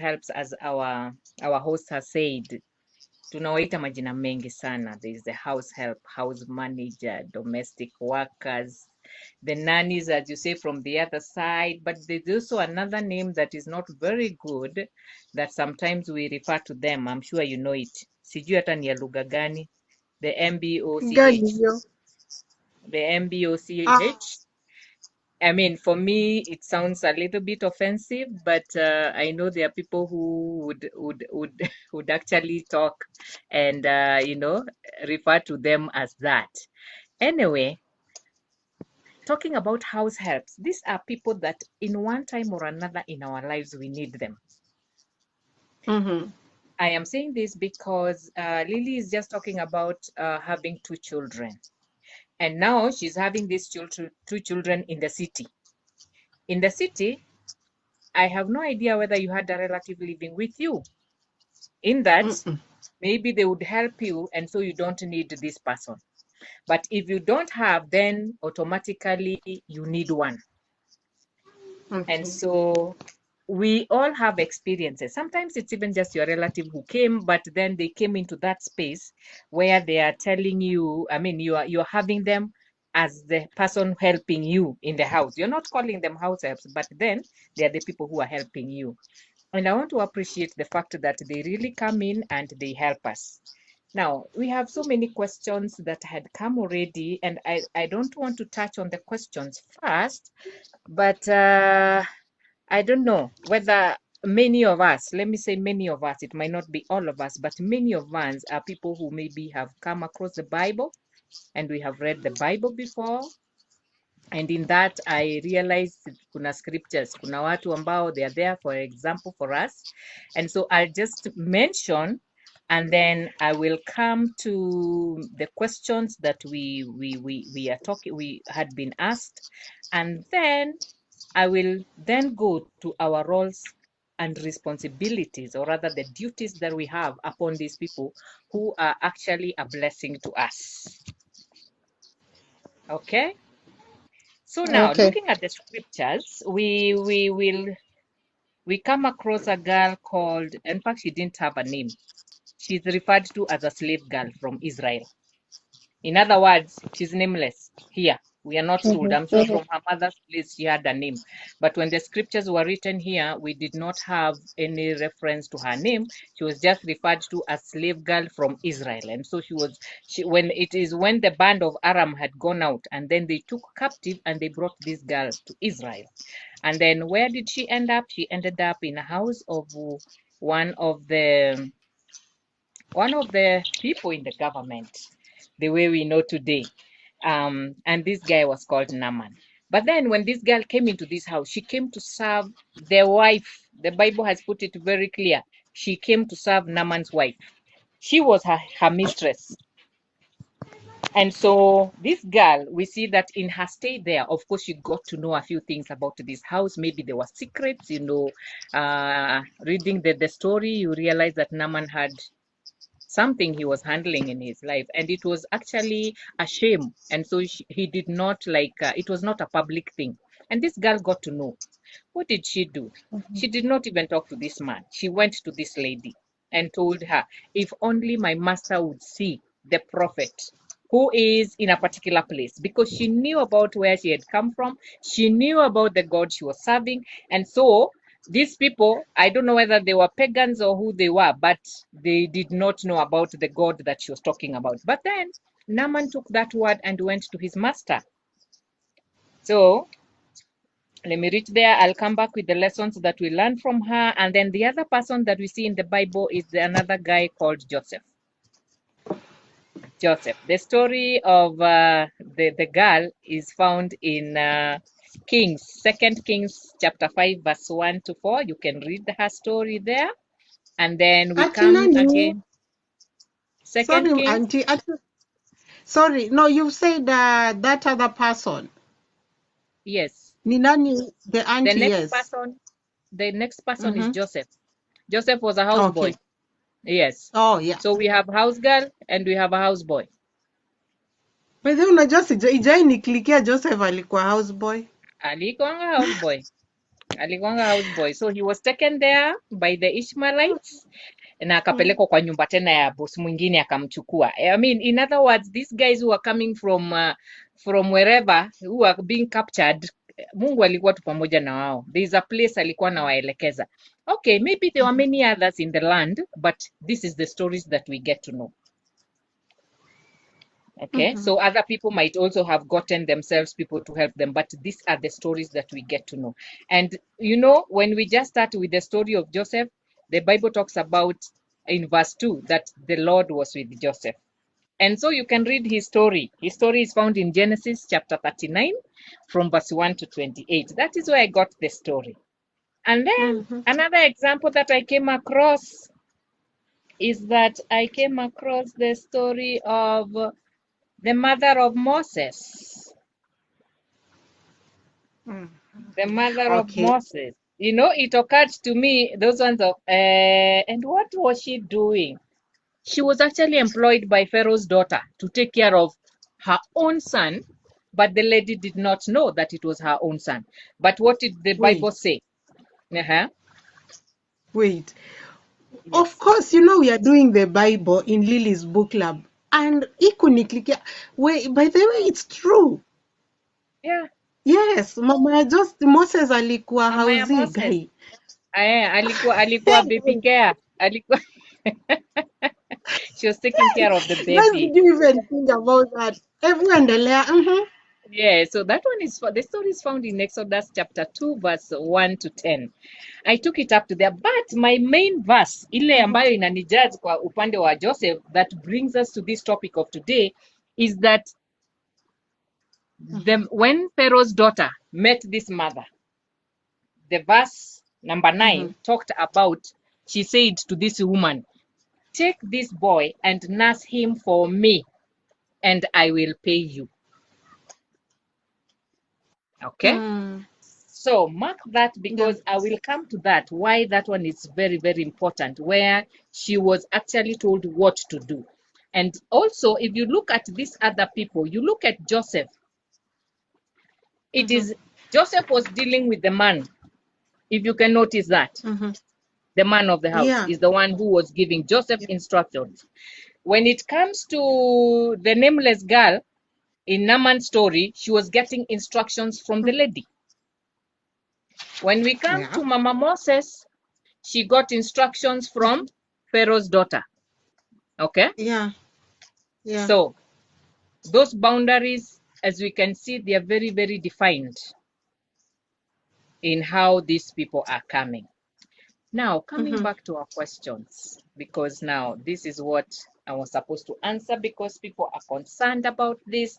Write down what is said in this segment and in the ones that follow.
helps, as our host has said, tunawaita majina mengi sana. There is the house help, house manager, domestic workers, the nannies, as you say, from the other side. But there's also another name that is not very good that sometimes we refer to them. I'm sure you know it. Sijui hata ni ya lugha gani. The Gani MBOCH. hiyo? The MBOCH. Ah, I mean, for me, it sounds a little bit offensive, but I know there are people who would actually talk and refer to them as that. Anyway, talking about house helps, these are people that in one time or another in our lives we need them. I am saying this because Lily is just talking about having 2 children, and now she's having these 2 children in the city. In the city, I have no idea whether you had a relative living with you. In that, maybe they would help you, and so you don't need this person. But if you don't have, then automatically you need one. okay. And so we all have experiences. Sometimes it's even just your relative who came, but then they came into that space where they are telling you, I mean, you're having them as the person helping you in the house. You're not calling them house helps, but then they are the people who are helping you. And I want to appreciate the fact that they really come in and they help us. Now, we have so many questions that had come already, and I don't want to touch on the questions first, but I don't know whether many of us, let me say many of us, it might not be all of us, but many of us are people who maybe have come across the Bible and we have read the Bible before. And in that, I realized kuna scriptures, kuna watu ambao they are there, for example, for us. And so I'll just mention, and then I will come to the questions that we had been asked. And then I will then go to our roles and responsibilities, or rather the duties that we have upon these people who are actually a blessing to us. Okay? So now, Okay. looking at the scriptures, we come across a girl called, in fact, she didn't have a name. She's referred to as a slave girl from Israel. In other words, she's nameless here. We are not told. I'm sure from her mother's place she had a name. But when the scriptures were written here, we did not have any reference to her name. She was just referred to as slave girl from Israel. And so when the band of Aram had gone out, and then they took captive and they brought this girl to Israel. And then where did she end up? She ended up in a house of one of the people in the government, the way we know today. And this guy was called Naaman. But then when this girl came into this house, she came to serve the wife. The Bible has put it very clear. She came to serve Naaman's wife. She was her mistress. And so this girl, we see that in her stay there, of course, she got to know a few things about this house. Maybe there were secrets, reading the story, you realize that Naaman had something he was handling in his life, and it was actually a shame. And so he did not it was not a public thing. And this girl got to know. What did she do? She did not even talk to this man. She went to this lady and told her, if only my master would see the prophet who is in a particular place, because she knew about where she had come from. She knew about the God she was serving. And so these people, I don't know whether they were pagans or who they were, but they did not know about the God that she was talking about. But then Naaman took that word and went to his master. So let me reach there. I'll come back with the lessons that we learned from her. And then the other person that we see in the Bible is another guy called Joseph. The story of the girl is found in Kings, 2 Kings chapter 5, verse 1 to 4. You can read her story there. And then we come again. Sorry, Kings. auntie. Sorry, no, you said that other person. Yes. Ni nani? The auntie, yes. The next person is Joseph. Joseph was a houseboy. Okay. Yes. Oh, yeah. So we have house girl and we have a houseboy. But then unajua ijai niklikia Joseph alikuwa houseboy. Alikuwa houseboy. Alikuwanga houseboy. So he was taken there by the Ishmaelites na akapelekwa kwa nyumba tena ya boss mwingine akamchukua. I mean, in other words, these guys who are coming from wherever who are being captured, Mungu alikuwa tu pamoja na wao. There is a place alikuwa anawaelekeza. Okay, maybe there were many others in the land, but this is the stories that we get to know. Okay, so other people might also have gotten themselves people to help them, but these are the stories that we get to know. And you know, when we just start with the story of Joseph, the Bible talks about in verse 2 that the Lord was with Joseph. And so you can read his story. His story is found in Genesis chapter 39 from verse 1 to 28. That is where I got the story. And then another example that I came across is that I came across the story of the mother of Moses. The mother of Moses. You know, it occurred to me, those ones of, and what was she doing? She was actually employed by Pharaoh's daughter to take care of her own son, but the lady did not know that it was her own son. But what did the Bible say? Wait. Yes. Of course, you know we are doing the Bible in Lily's book club. And wait, by the way, it's true. Yeah. Yes, Moses alikuwa Mama ya hausi Moses. guy. Alikuwa baby care. Alikuwa she was taking care of the Guys, baby. did you even think about that? Endelea. Yeah, so that one is the story is found in Exodus chapter 2, verse 1 to 10. I took it up to there, but my main verse, ile ambayo inanijudge kwa upande wa Joseph, that brings us to this topic of today, is that when Pharaoh's daughter met this mother, the verse number 9 talked about, she said to this woman, "Take this boy and nurse him for me, and I will pay you." Okay? So mark that, because I will come to that, why that one is very, very important, where she was actually told what to do. And also, if you look at these other people, you look at Joseph. It is Joseph was dealing with the man. If you can notice that, the man of the house is the one who was giving Joseph instructions. When it comes to the nameless girl in Naaman's story, she was getting instructions from the lady. When we come to Mama Moses, she got instructions from Pharaoh's daughter. Okay? Yeah. So, those boundaries, as we can see, they are very, very defined in how these people are coming. Now, coming back to our questions, because now this is what I was supposed to answer, because people are concerned about this.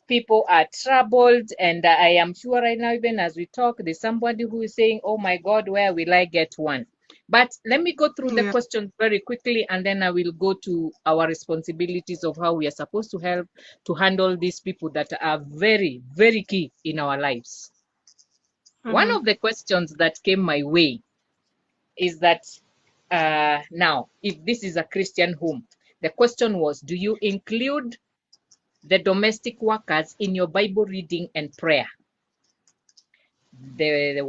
People are troubled, and I am sure right now, even as we talk, there's somebody who is saying, "Oh my God, where will I get one?" But let me go through the questions very quickly, and then I will go to our responsibilities of how we are supposed to help to handle these people that are very, very key in our lives. One of the questions that came my way is that now, if this is a Christian home, the question was, do you include the domestic workers in your Bible reading and prayer? The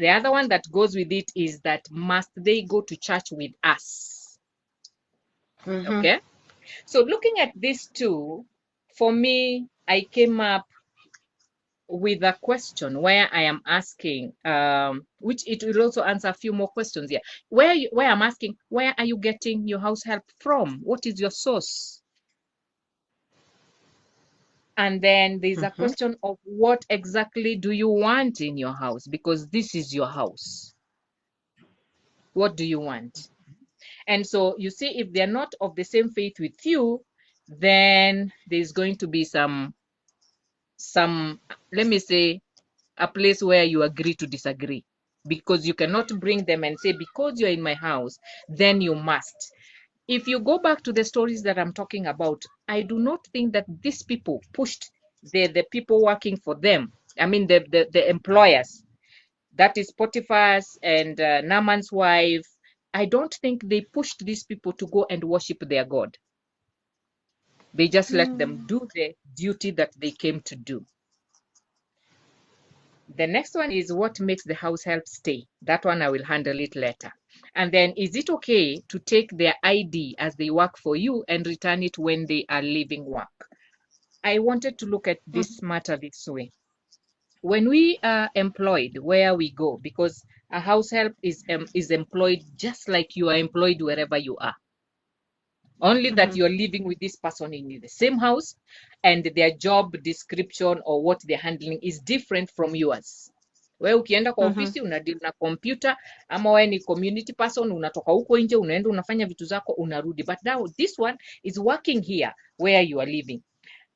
other one that goes with it is that, must they go to church with us? Okay, so looking at these two, for me, I came up with a question where I am asking, which it will also answer a few more questions here. Where I'm asking, where are you getting your house help from? What is your source? And then there's a question of, what exactly do you want in your house? Because this is your house. What do you want? And so you see, if they're not of the same faith with you, then there's going to be some, let me say, a place where you agree to disagree, because you cannot bring them and say, because you're in my house, then you must. If you go back to the stories that I'm talking about, I do not think that these people pushed the people working for them. I mean, the employers, that is Potiphar's and Naaman's wife. I don't think they pushed these people to go and worship their God. They just let them do the duty that they came to do. The next one is what makes the house help stay. That one I will handle it later. And then, is it okay to take their ID as they work for you and return it when they are leaving work? I wanted to look at this matter this way. When we are employed where we go, because a house help is employed just like you are employed wherever you are. Only that you're living with this person in the same house, and their job description or what they're handling is different from yours. We ukienda kwa ofisi unadeal na computer, ama wewe ni community person, unatoka huko nje unaenda unafanya vitu zako unarudi. But now this one is working here where you are living.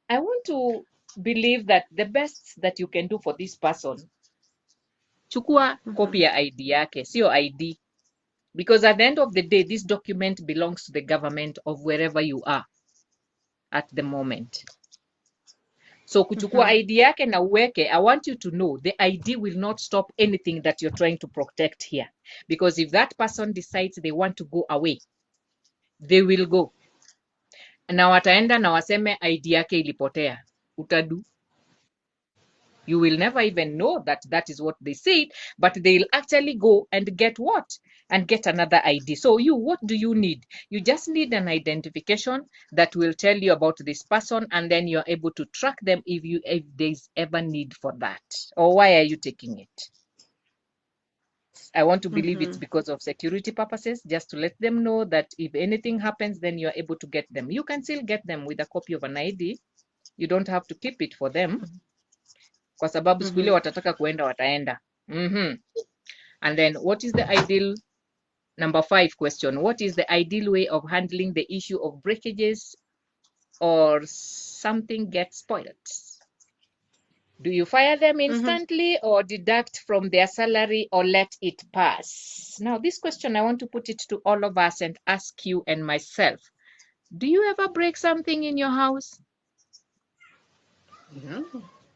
I want to believe that the best that you can do for this person, chukua copy ya ID yake, sio ID. Because at the end of the day, this document belongs to the government of wherever you are at the moment. So kuchukua ID yake na uweke, I want you to know the ID will not stop anything that you're trying to protect here. Because if that person decides they want to go away, they will go. Na wataenda na waseme ID yake ilipotea. Utadu. You will never even know that that is what they said, but they'll actually go and get what? And get another ID. So what do you need? You just need an identification that will tell you about this person, and then you're able to track them if there's ever need for that. Or why are you taking it? I want to believe it's because of security purposes, just to let them know that if anything happens, then you're able to get them. You can still get them with a copy of an ID. You don't have to keep it for them. Kwa sababu siku ile watataka kuenda wataenda. And then what is the ideal, number 5 question, what is the ideal way of handling the issue of breakages or something gets spoiled? Do you fire them instantly or deduct from their salary or let it pass? Now this question, I want to put it to all of us and ask you and myself. Do you ever break something in your house?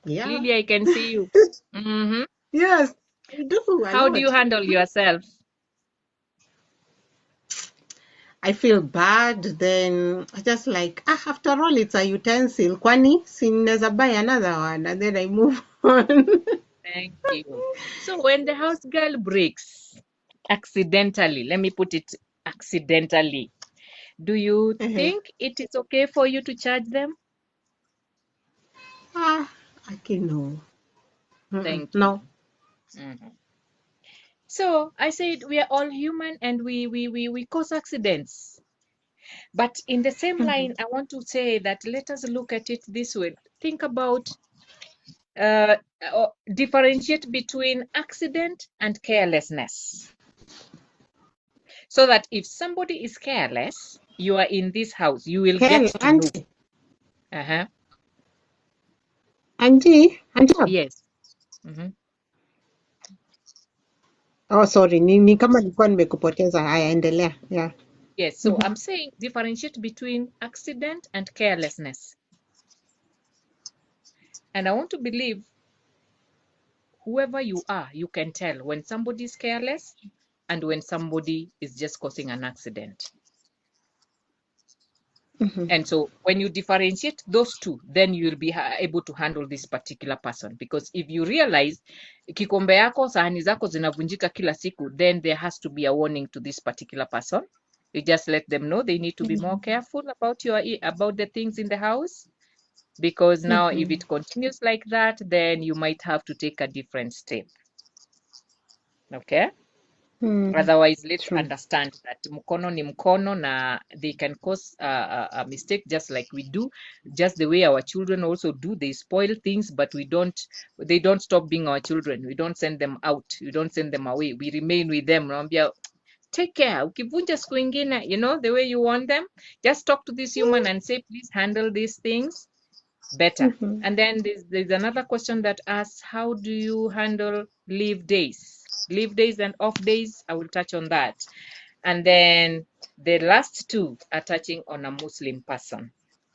Yeah. Lily, I can see you. Yes, I do. How do you handle yourself? I feel bad, then I just like, after all, it's a utensil. Kwani, sinaweza buy another one, and then I move on. Thank you. So when the house girl breaks accidentally, let me put it accidentally, do you think it is okay for you to charge them? I can no. Thank No. you. So I said we are all human and we cause accidents. But in the same line, I want to say that let us look at it this way. Think about differentiate between accident and carelessness. So that if somebody is careless, you are in this house, you will get to know. Auntie? Yes. Oh, sorry, ni kama nilikuwa nimekupoteza. Haya, endelea. Yeah. Yes, so I'm saying differentiate between accident and carelessness. And I want to believe whoever you are, you can tell when somebody is careless and when somebody is just causing an accident. And so when you differentiate those two, then you will be able to handle this particular person. Because if you realize kikombe yako, sahani zako zinavunjika kila siku, then there has to be a warning to this particular person. You just let them know they need to be more careful about the things in the house. Because now if it continues like that, then you might have to take a different step. Okay? Otherwise, let's understand that mkono ni mkono na they can cause a mistake just like we do, just the way our children also do. They spoil things, but they don't stop being our children. We don't send them out. We don't send them away. We remain with them. Naambia, take care. Ukivunja siku ingine, the way you want them, just talk to this human and say, please handle these things better. And then there's another question that asks, how do you handle leave days? Leave days and off days, I will touch on that. And then the last two are touching on a Muslim person.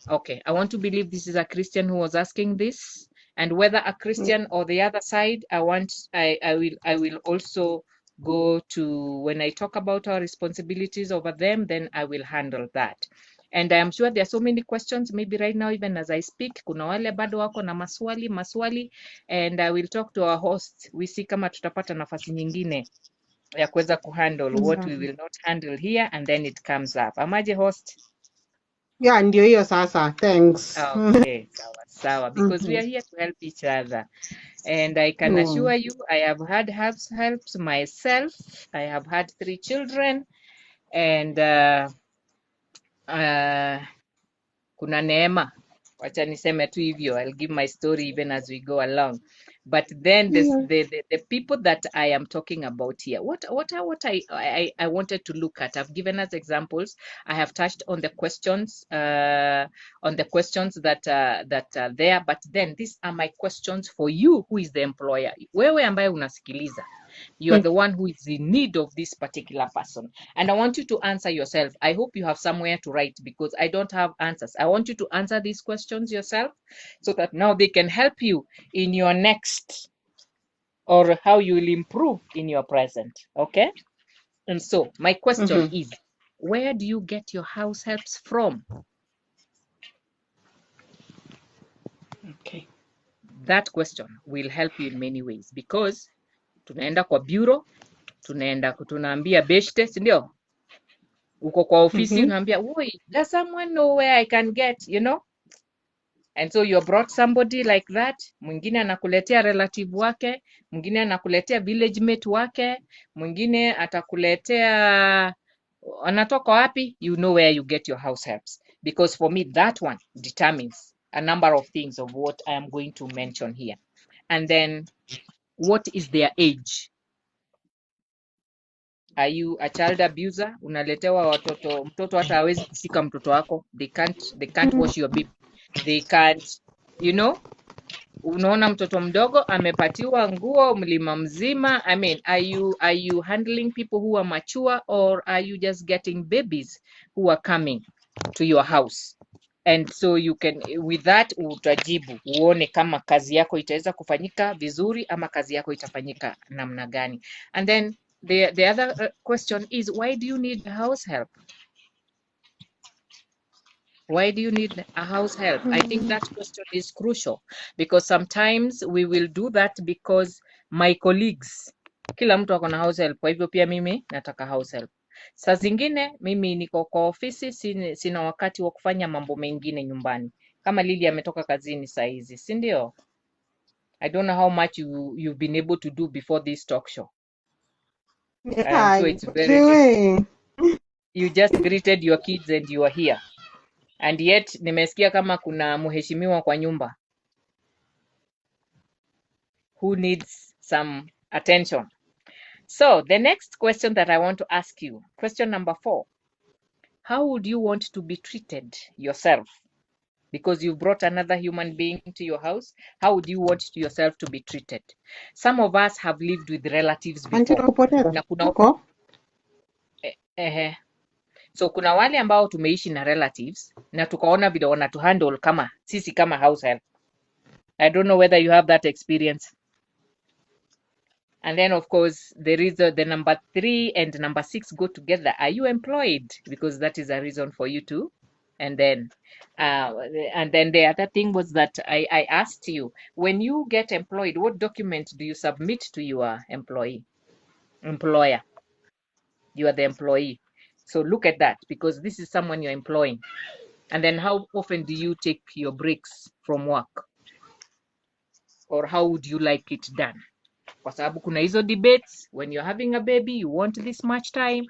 Okay, I want to believe this is a Christian who was asking this. And whether a Christian or the other side, I will also go to, when I talk about our responsibilities over them, then I will handle that. And I am sure there are so many questions, maybe right now even as I speak, kuna wale bado wako na maswali, and I will talk to our host, we see kama tutapata nafasi nyingine ya kuweza kuhandle what we will not handle here, and then it comes up. Amaje host? Yeah, ndio hiyo sasa. Thanks. Okay, sawa, because we are here to help each other. And I can assure you, I have had helps myself. I have had 3 children, and kuna neema. Wacha niseme tu hivyo. I'll give my story even as we go along. But then the people that I am talking about here, what I wanted to look at, I've given us examples. I have touched on the questions that are there, but then these are my questions for you, who is the employer. Wewe ambaye unasikiliza, you are the one who is in need of this particular person, and I want you to answer yourself. I hope you have somewhere to write, because I don't have answers. I want you to answer these questions yourself, so that now they can help you in your next, or how you will improve in your present. Okay? And so my question is, where do you get your house helps from? Okay. That question will help you in many ways, because tunaenda kwa bureau, tunaambia beshte, si ndio? Uko kwa ofisi unaambia, "Woi, does someone know where I can get, you know?" And so you brought somebody like that. Mwingine anakuletea relative wake, mwingine anakuletea village mate wake, mwingine atakuletea anatoka wapi? You know where you get your house helps. Because for me, that one determines a number of things of what I am going to mention here. And then, what is their age? Are you a child abuser? Unaletewa mtoto hata hawezi kushika mtoto wako. They can't wash your baby. They can't, you know, unaona mtoto mdogo amepatiwa nguo mlima mzima. I mean, are you handling people who are mature, or are you just getting babies who are coming to your house? And so you can, with that, utajibu uone kama kazi yako itaweza kufanyika vizuri ama kazi yako itafanyika namna gani. And then the other question is, why do you need house help? Why do you need a house help? I think that question is crucial, because sometimes we will do that because my colleagues, kila mtu ako na house help, kwa hivyo pia mimi nataka house help. Saa zingine mimi niko kwa ofisi, sina wakati wa kufanya mambo mengine nyumbani. Kama Lily ametoka kazini saa hizi, si ndio? I don't know how much you've been able to do before this talk show. I am sure it's very difficult. You just greeted your kids and you are here. And yet nimesikia kama kuna mheshimiwa kwa nyumba who needs some attention. So the next question that I want to ask you, question number 4, how would you want to be treated yourself? Because you brought another human being to your house, how would you want yourself to be treated? Some of us have lived with relatives before. Na kuna, so kuna wale ambao tumeishi na relatives na tukaona vile wanatuhandle kama sisi kama house help. I don't know whether you have that experience. And then, of course, there is the number 3 and number 6 go together. Are you employed? Because that is a reason for you to. And then the other thing was that I asked you, when you get employed, what document do you submit to your employer? You are the employee. So look at that, because this is someone you're employing. And then how often do you take your breaks from work? Or how would you like it done? Kwa sababu kuna hizo debates, when you're having a baby you want this much time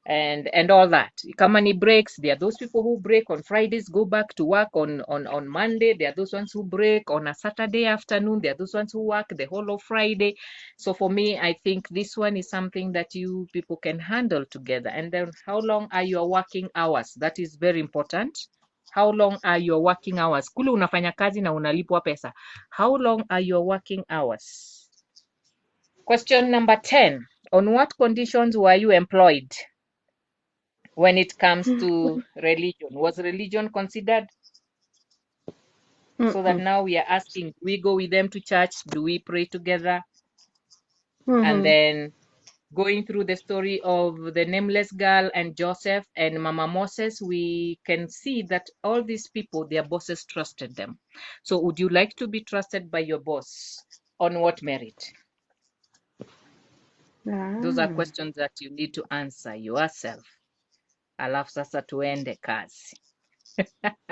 and all that. Kama ni breaks, there are those people who break on Fridays, go back to work on Monday. There are those ones who break on a Saturday afternoon. There are those ones who work the whole of Friday. So for me, I think this one is something that you people can handle together. And then, how long are your working hours? That is very important. How long are your working hours? Kule unafanya kazi na unalipwa pesa. How long are your working hours? Question number 10. On what conditions were you employed when it comes to religion? Was religion considered? So that now we are asking, we go with them to church, do we pray together? And then going through the story of the nameless girl and Joseph and Mama Moses, we can see that all these people, their bosses trusted them. So would you like to be trusted by your boss? On what merit? Those are Ah, questions that you need to answer yourself. Alafu sasa tuende kazi.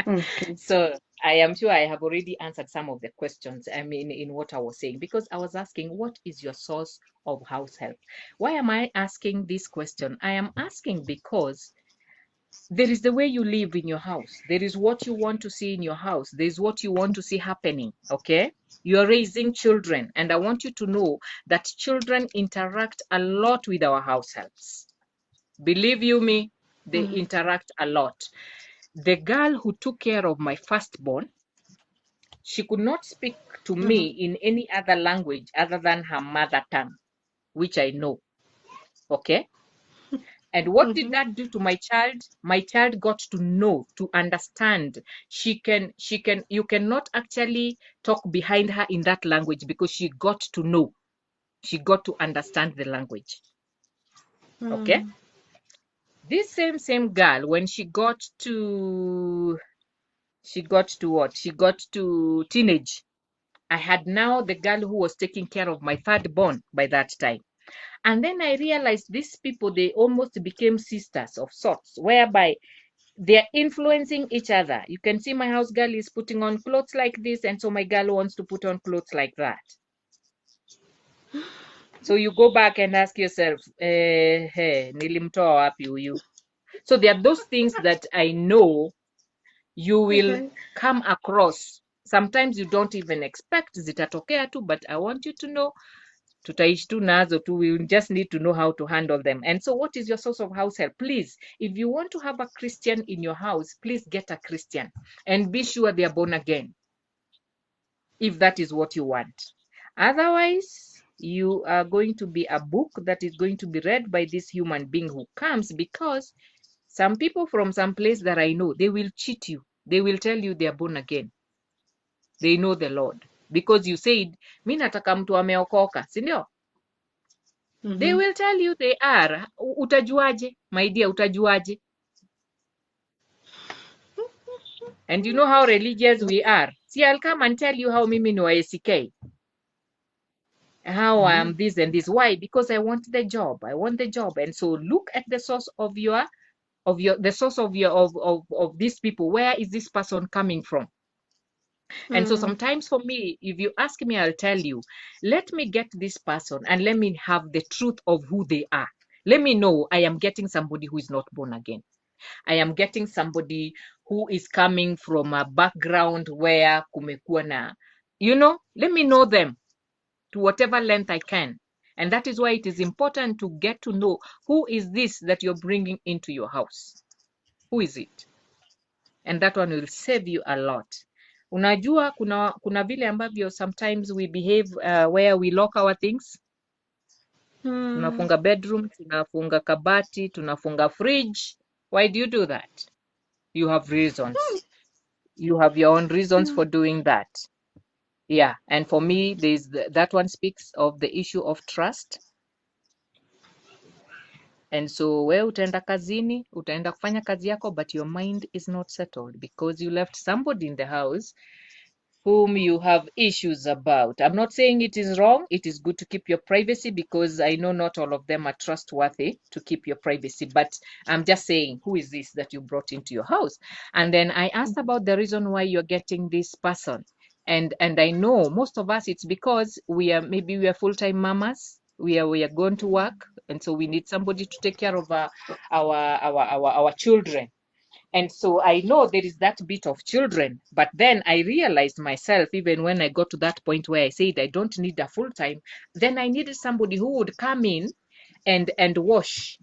okay. So I am sure I have already answered some of the questions, I mean, in what I was saying, because I was asking, what is your source of house help? Why am I asking this question? I am asking because there is the way you live in your house. There is what you want to see in your house. There is what you want to see happening, okay? You are raising children, and I want you to know that children interact a lot with our house helps. Believe you me, they interact a lot. The girl who took care of my firstborn, she could not speak to me in any other language other than her mother tongue, which I know. Okay? And what did that do to my child? My child got to know, to understand. You cannot actually talk behind her in that language because she got to know. She got to understand the language. Okay? This same girl, when she got to what? She got to teenage. I had now the girl who was taking care of my third born by that time. And then I realized these people, they almost became sisters of sorts, whereby they're influencing each other. You can see my house girl is putting on clothes like this, and so my girl wants to put on clothes like that. So you go back and ask yourself, hey, nilimtoa wapi huyu? So there are those things that I know you will Okay. come across. Sometimes you don't even expect zitatokea tu, but I want you to know tutaishi tu nazo tu. We just need to know how to handle them. And so what is your source of house help? Please, if you want to have a Christian in your house, please get a Christian and be sure they are born again, if that is what you want. Otherwise, you are going to be a book that is going to be read by this human being who comes, because some people from some place that I know, they will cheat you. They will tell you they are born again. They know the Lord. Because you said, mi nataka mtu ameokoka, si ndio? They will tell you they are. Utajuaje? My dear, utajuaje? And you know how religious we are. See, I'll come and tell you how mimi ni wa ACK. How I am this and this. Why? Because I want the job. I want the job. And so look at the source of the source of these people. Where is this person coming from? And so sometimes for me, if you ask me, I'll tell you, let me get this person and let me have the truth of who they are. Let me know I am getting somebody who is not born again. I am getting somebody who is coming from a background where kumekuwa na, let me know them to whatever length I can. And that is why it is important to get to know who is this that you're bringing into your house. Who is it? And that one will save you a lot. Unajua kuna vile ambavyo sometimes we behave where we lock our things. Tunafunga bedroom, tunafunga kabati, tunafunga fridge. Why do you do that? You have reasons. You have your own reasons for doing that. Yeah, and for me, that one speaks of the issue of trust. And so we utaenda kazini, utaenda kufanya kazi yako, but your mind is not settled because you left somebody in the house whom you have issues about. I'm not saying it is wrong. It is good to keep your privacy because I know not all of them are trustworthy to keep your privacy. But I'm just saying, who is this that you brought into your house? And then I asked about the reason why you're getting this person. And I know most of us, it's because we are full-time mamas. We are going to work, and so we need somebody to take care of our children. And so I know there is that bit of children, but then I realized myself, even when I got to that point where I said I don't need a full time, then I needed somebody who would come in and wash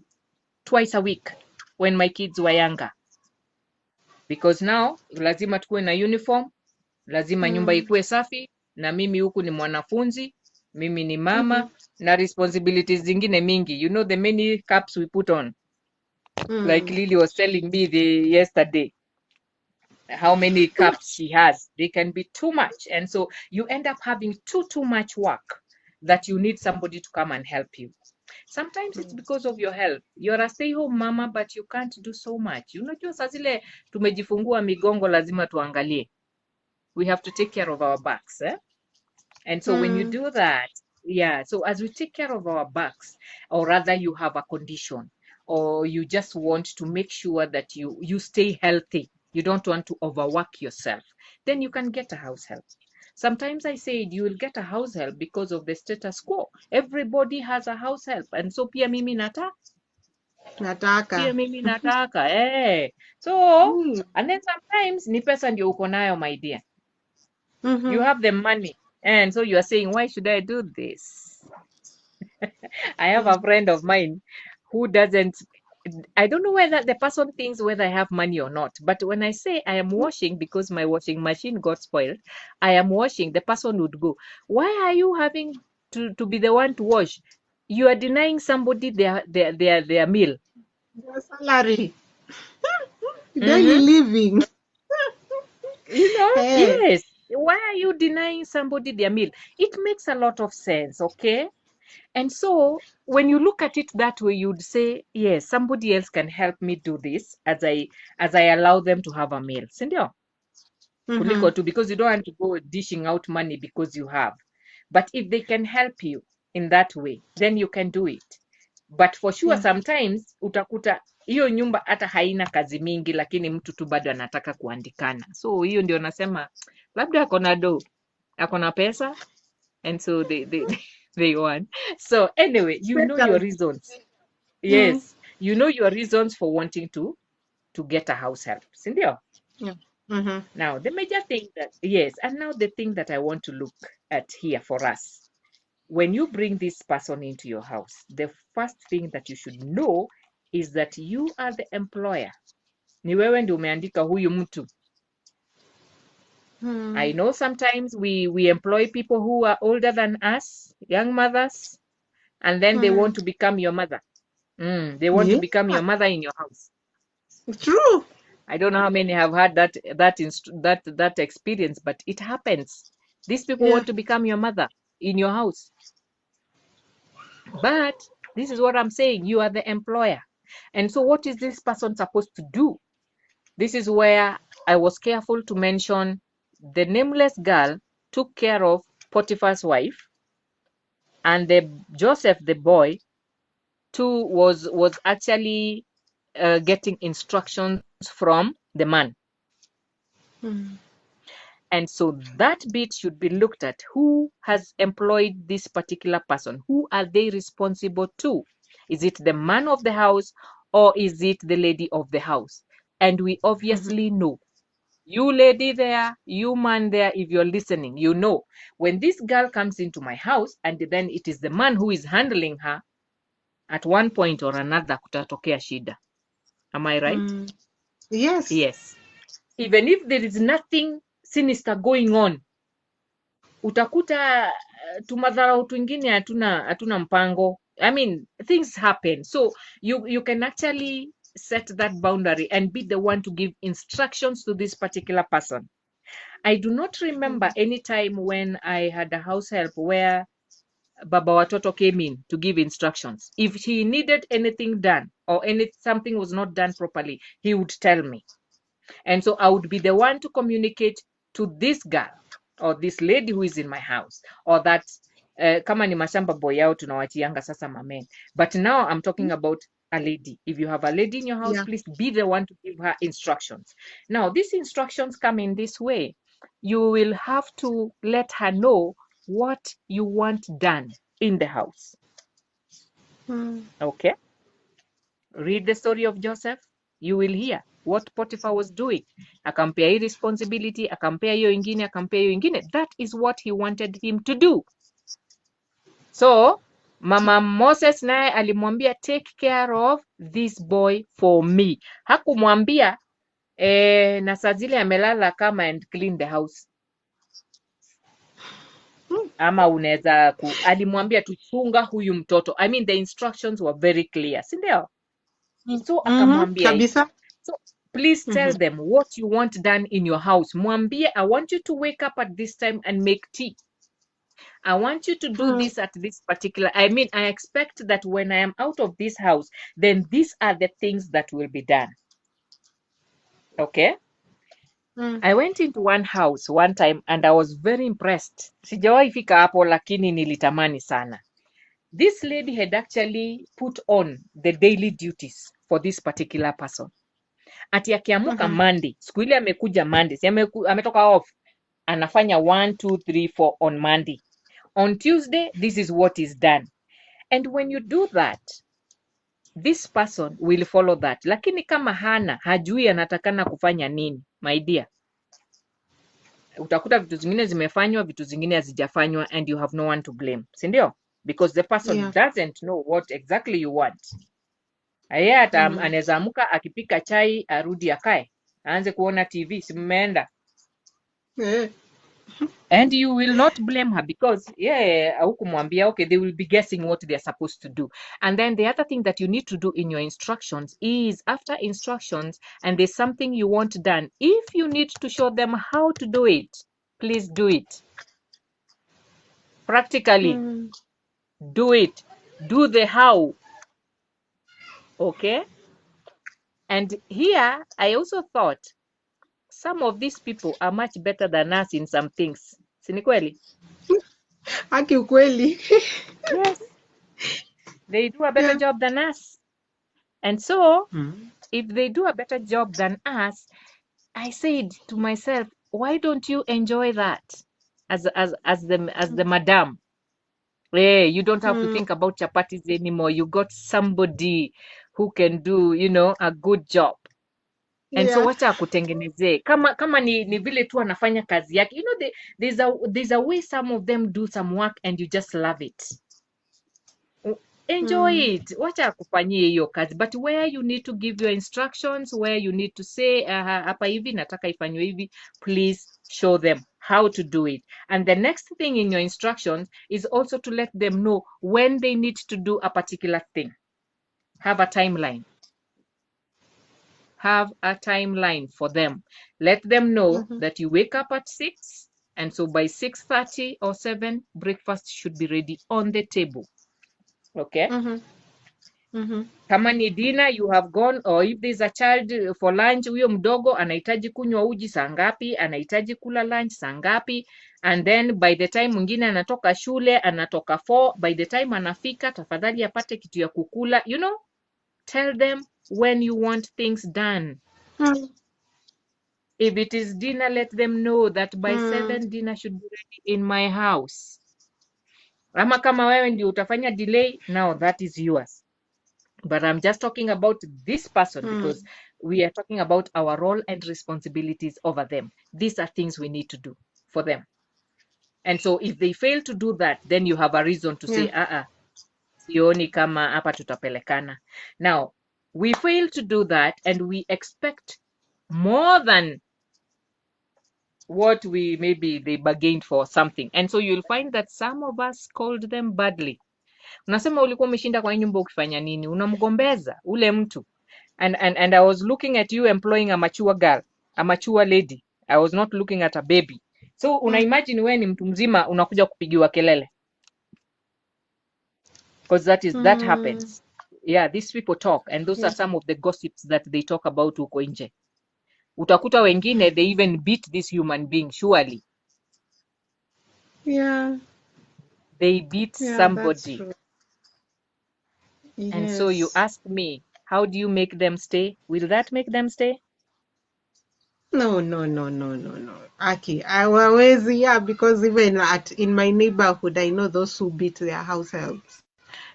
twice a week when my kids were younger. Because now lazima tukuwe na uniform, lazima nyumba ikuwe safi, na mimi huku ni mwanafunzi, mimi ni mama, na responsibilities zingine mingi. You know the many caps we put on. Like Lily was telling me yesterday, how many cups she has. They can be too much. And so you end up having too much work that you need somebody to come and help you. Sometimes it's because of your health. You're a stay-home mama, but you can't do so much. Unajua saa zile tumejifungua migongo, lazima tuangalie. We have to take care of our backs, eh? And so when you do that, yeah, so as we take care of our backs, or rather you have a condition, or you just want to make sure that you stay healthy, you don't want to overwork yourself, then you can get a house help. Sometimes I said you will get a house help because of the status quo. Everybody has a house help. And so pia mimi nataka. nataka. Eh. So, and then sometimes ni pesa ndio uko nayo, my dear. You have the money. And so you are saying, why should I do this? I have a friend of mine who doesn't, I don't know whether the person thinks whether I have money or not. But when I say I am washing because my washing machine got spoiled, I am washing, the person would go, why are you having to be the one to wash? You are denying somebody their meal. Your salary. Daily living. You know, Hey. yes. Why are you denying somebody their meal? It makes a lot of sense, okay? And so when you look at it that way, you'd say, yes, somebody else can help me do this as I allow them to have a meal. Sindio? Kuliko tu, because you don't want to go dishing out money because you have. But if they can help you in that way, then you can do it. But for sure, sometimes utakuta hiyo nyumba hata haina kazi mingi, lakini mtu tu bado anataka kuandikana. So hiyo ndio nasema labda ako na pesa, and so they want. So anyway, you know your reasons. Yes, you know your reasons for wanting to get a house help. Sindio? Now, the major thing and now the thing that I want to look at here for us. When you bring this person into your house, the first thing that you should know is that you are the employer. Ni wewe ndio umeandika huyu mtu. I know sometimes we employ people who are older than us, young mothers, and then they want to become your mother. They want to become your mother in your house. True. I don't know how many have had that experience, but it happens. These people want to become your mother in your house. But this is what I'm saying. You are the employer. And so what is this person supposed to do? This is where I was careful to mention the nameless girl took care of Potiphar's wife, and Joseph, the boy, too, was actually getting instructions from the man. And so that bit should be looked at. Who has employed this particular person? Who are they responsible to? Is it the man of the house, or is it the lady of the house? And we obviously know. You lady there, you man there, if you're listening, you know. When this girl comes into my house and then it is the man who is handling her, at one point or another kutatokea shida. Am I right? Yes. Yes. Even if there is nothing sinister going on, utakuta tumadharau twingine hatuna mpango. I mean, things happen. So you can actually set that boundary and be the one to give instructions to this particular person. I do not remember any time when I had a house help where Baba Watoto came in to give instructions. If he needed anything done or something was not done properly, he would tell me. And so I would be the one to communicate to this girl or this lady who is in my house, or that kama ni mashamba boy yao tunawatianga sasa mamen. But now I'm talking about a lady. If you have a lady in your house, please be the one to give her instructions. Now, these instructions come in this way. You will have to let her know what you want done in the house. Okay? Read the story of Joseph. You will hear what Potiphar was doing. Akampea hii responsibility, akampea hiyo ingine, akampea hiyo ingine. That is what he wanted him to do. So, Mama Moses naye alimwambia take care of this boy for me. Hakumwambia na saa zile amelala kama and clean the house. Ama unaweza alimwambia tuchunga huyu mtoto. I mean, the instructions were very clear. Si ndio? So akamwambia kabisa. So please tell them what you want done in your house. Mwambie, I want you to wake up at this time and make tea. I want you to do this at this particular, I expect that when I am out of this house, then these are the things that will be done. Okay? I went into one house one time and I was very impressed. Sijawahi fika hapo lakini nilitamani sana. This lady had actually put on the daily duties for this particular person. Ati akiamuka Monday, siku ile amekuja Monday, si ametoka off, anafanya 1, 2, 3, 4 on Monday. On Tuesday, this is what is done. And when you do that, this person will follow that. Lakini kama hajui anatakana kufanya nini, my dear, utakuta vitu zingine zimefanywa, vitu zingine hazijafanywa, and you have no one to blame, si ndio? Because the person doesn't know what exactly you want. Yeye anaweza amka akipika chai arudi akae aanze kuona TV, si mmeenda. And you will not blame her because hukumwambia. Okay, they will be guessing what they are supposed to do. And then the other thing that you need to do in your instructions is, after instructions and there's something you want done, if you need to show them how to do it, please do it practically. Do it. Do the how. Okay? And here I also thought some of these people are much better than us in some things. Si ni kweli? Haki ukweli. Yes. They do a better job than us. And so, if they do a better job than us, I said to myself, why don't you enjoy that as the madam? Hey, you don't have to think about chapatis anymore. You got somebody who can do, a good job. And so wacha akutengenezee. Kama ni vile tu anafanya kazi yake. There's a way some of them do some work and you just love it. Enjoy it. Wacha akufanyie hiyo kazi. But where you need to give your instructions, where you need to say, hapa hivi nataka ifanywe hivi, please show them how to do it. And the next thing in your instructions is also to let them know when they need to do a particular thing. Have a timeline. Have a timeline for them. Let them know that you wake up at 6, and so by 6:30 or 7, breakfast should be ready on the table. Okay? Kama ni dinner, you have gone, or if there's a child for lunch, huyo mdogo anahitaji kunywa uji saa ngapi, anahitaji kula lunch saa ngapi, and then by the time mwingine anatoka shule, anatoka 4, by the time anafika, tafadhali apate kitu ya kukula. Tell them when you want things done. If it is dinner, let them know that by 7 dinner should be ready in my house. Ama kama wewe ndio utafanya delay, now that is yours. But I'm just talking about this person because we are talking about our role and responsibilities over them. These are things we need to do for them. And so if they fail to do that, then you have a reason to say, sioni kama hapa tutapelekana. Now, we fail to do that and we expect more than what they bargained for something. And so you'll find that some of us scold them badly. Unasema ulikuwa umeshinda kwa nyumba ukifanya nini? Unamgombeza ule mtu. And I was looking at you employing a mature girl, a mature lady. I was not looking at a baby. So una imagine wewe ni mtu mzima unakuja kupigiwa kelele. Because that happens. Yeah, these people talk, and those are some of the gossips that they talk about huko nje. Utakuta wengine, they even beat this human being, surely. Yeah. They beat somebody. Yes. And so you ask me, how do you make them stay? Will that make them stay? No. Aki, because even in my neighborhood, I know those who beat their house helps.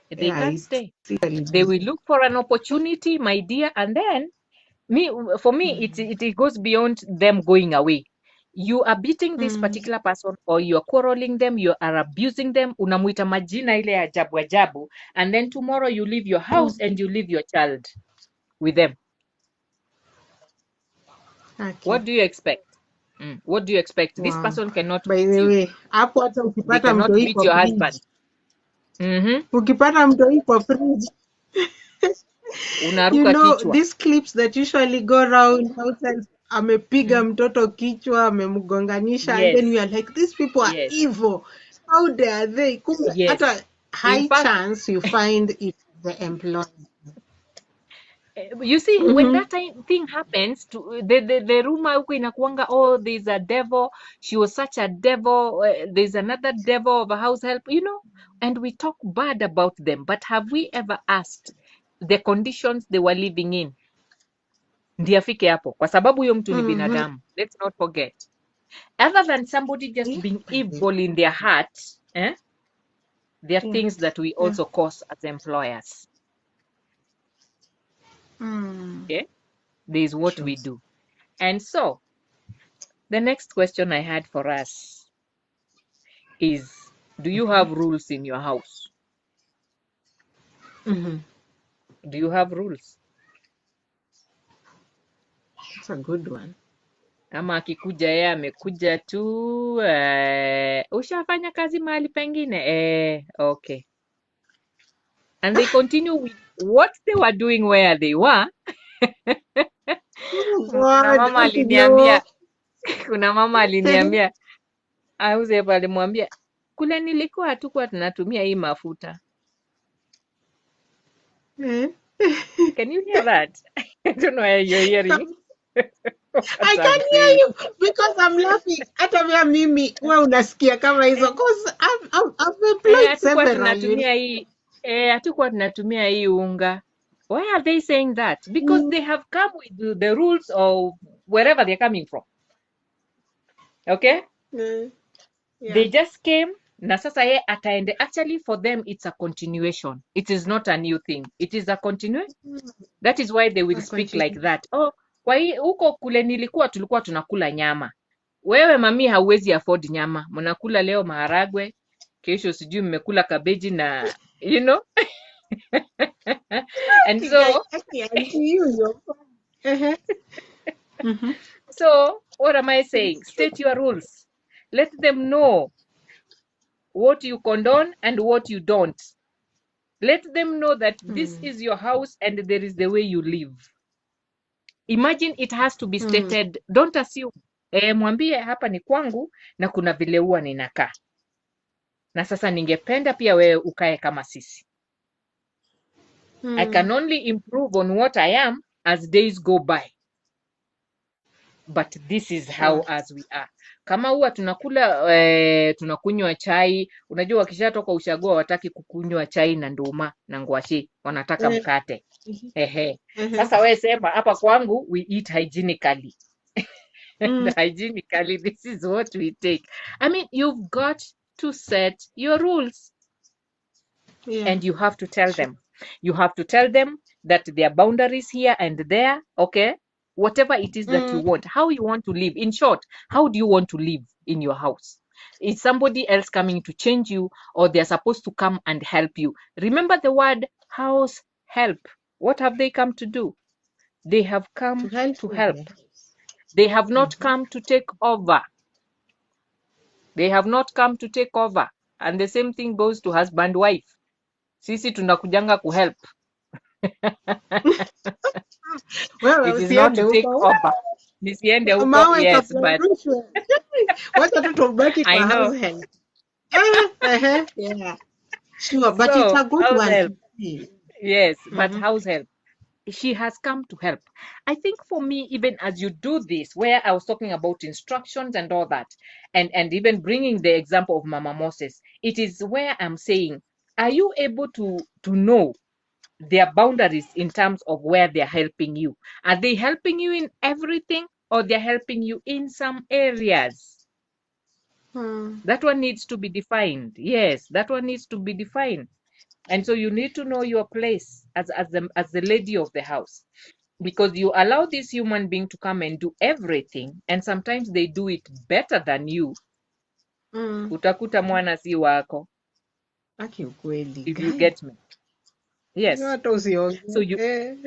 They can't stay. They will look for an opportunity, my dear, and then for me, it goes beyond them going away. You are beating this particular person, or you are quarreling them, you are abusing them, unamuita majina ile ajabu, and then tomorrow you leave your house and you leave your child with them. Okay. What do you expect? What do you expect? Wow. This person cannot beat you. By the way, hapo hata they cannot beat your husband. Ukipata mtoi kwa fridge. Unaruka kichwa. These clips that usually go around houses, amepiga mtoto kichwa, amemgonganisha, and then we are like, these people are evil. How dare they? Kumbe, at Yes. a In high fact, chance you find it the employer. you see, when Mm-hmm. that thing happens, to the rumor huko inakuanga, oh, there's a devil, she was such a devil, there's another devil of a house help, and we talk bad about them. But have we ever asked the conditions they were living in? Ndiye afike hapo, kwa sababu huyo mtu ni Mm-hmm. binadamu. Let's not forget. Other than somebody just Yeah. being evil in their heart, there are Yeah. things that we Yeah. also cause as employers. Mm. Okay? There is what True. we do. And so, the next question I had for us is, do you Okay. have rules in your house? Mm-hmm. Do you have rules? That's a good one. Ama akikuja yeye amekuja tu, ushafanya kazi mahali pengine? Okay. And they continue with what they were doing where they were. Oh Kuna God, mama ukijua. aliniambia, kuna mama aliniambia, auze alimwambia, kule nilikuwa hatukuwa tunatumia hii mafuta. Can you hear that? I don't know where you're hearing I what I'm can hear saying. you because I'm laughing. Hata vya mimi we unasikia kama hizo cause I've employed Hatukuwa several, you tunatumia hii hatukuwa tunatumia hii unga. Why are they saying that? Because know. they have come with the rules of wherever they're coming from. Okay? Yeah. They just came na sasa ye ataende. Actually, for them, it's a continuation. It is not a new thing. It is a continuation. That is why they will I'll speak like continue. that. Oh, kwa hii huko kule tulikuwa tunakula nyama. Wewe mami hauwezi afford nyama. Mnakula leo maharagwe, kesho sijui mmekula kabeji na you know. And so Mhm. what am I saying? State your rules. Let them know what you condone and what you don't. Let them know that this Mm. is your house and there is the way you live. Imagine it has to be Mm. stated. Don't assume. Mwambie hapa ni kwangu na kuna vile huwa ninakaa. Na sasa ningependa pia wewe ukae kama sisi. I Mm. can only improve on what I am as days go by. But this is how Sure. as we are. Kama huwa tunakula tunakunywa chai, unajua wakishatoka ushagoa wataki kukunywa chai na nduma na ngwashi, wanataka Eh, mkate. Ehe. eh, Sasa wewe sema hapa kwangu we eat hygienically. mm. Hygienically, this is what we take. I mean, you've got to set your rules Yeah. and you have to tell Sure. them. You have to tell them that there are boundaries here and there, okay? Whatever it is that you Mm. want, how you want to live. In short, how do you want to live in your house? Is somebody else coming to change you or they're supposed to come and help you? Remember the word house help. What have they come to do? They have To come help to with help. the house. They have not Mhm. come to take over. They have not come to take over. And the same thing goes to husband, wife. Sisi tunakujanga kuhelp. Wewe It is not usiende to take huko. over. Nisiende huko, Mawe yes, but itapeperushwa. Wacha tu tubaki I kwa know. house help. Yeah. Sure, but it's So, a good house one help, to see. yes, but Mm-hmm. house help. She has come to help. I think for me, even as you do this, where I was talking about instructions and all that, and even bringing the example of Mama Moses, it is where I'm saying, are you able to know their boundaries in terms of where they're helping you? Are they helping you in everything or they're helping you in some areas? Mm. That one needs to be defined. Yes, that one needs to be defined. And so you need to know your place as the lady of the house, because you allow this human being to come and do everything, and sometimes they do it better than you. Mm. Utakuta mwana si wako, Aki ukweli, if you guy. get me. Yes. Hata So usiongee.